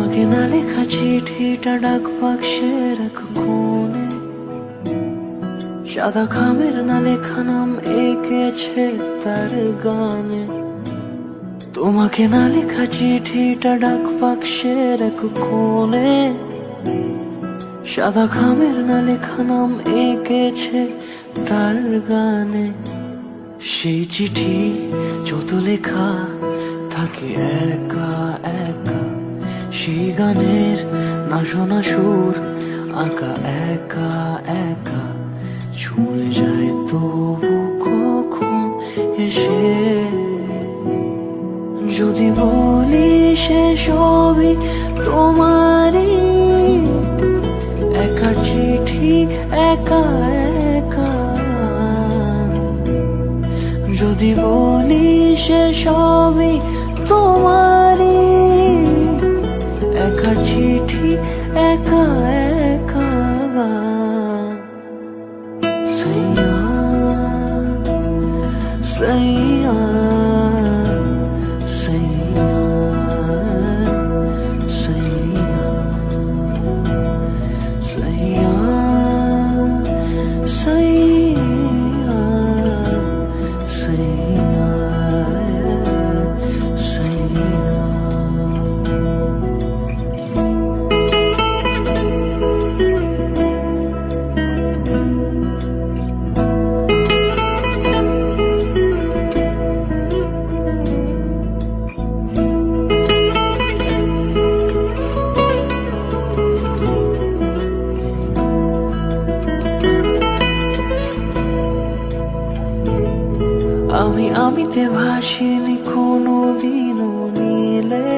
তোমাকে না লেখা চিঠিটা ডাক বাক্সের এক কোণে, সাদা খামের না লেখা নাম এঁকেছে তার গানে। তোমাকে না লেখা চিঠিটা ডাক বাক্সের এক কোণে, সাদা খামের না লেখা নাম এঁকেছে তার গানে। সেই চিঠি যত লেখা থাকে একা একা, সেই গানের না শোনা সুর আঁকা একা একা, ছুঁয়ে যায় তবু কখন এসে। যদি বলি সে সবই তোমারই, একা চিঠি একা একা। যদি বলি সে সবই তোমারই, একা চিঠি একা একা। সাইয়া সাইয়া সাইয়া সাইয়া সাইয়া সাইয়া সাইয়া সাইয়া। আমিতে ভাসিনি কোনো দিনও নীলে,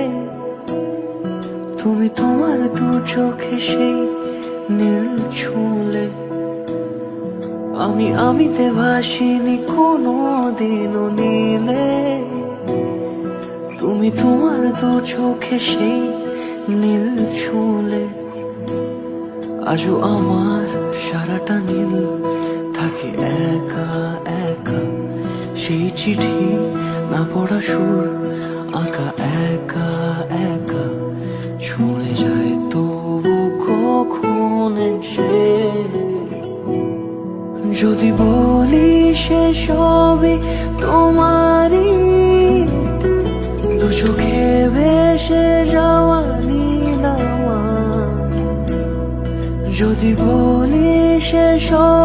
তুমি তোমার দু চোখে সেই নীল ছুঁলে। আমিতে ভাসিনি কোনো দিনও নীলে, তুমি তোমার দু চোখে সেই নীল ছুঁলে। আজও আমার সারাটা নীল থাকে একা একা, সেই চিঠি না পড়া সুর আঁকা একা একা, ছুঁয়ে যায় তবু কখন এসে। যদি বলি সে সবই তোমারই, দু চোখে ভেসে যাওয়া নীলামা। যদি বলি সে সব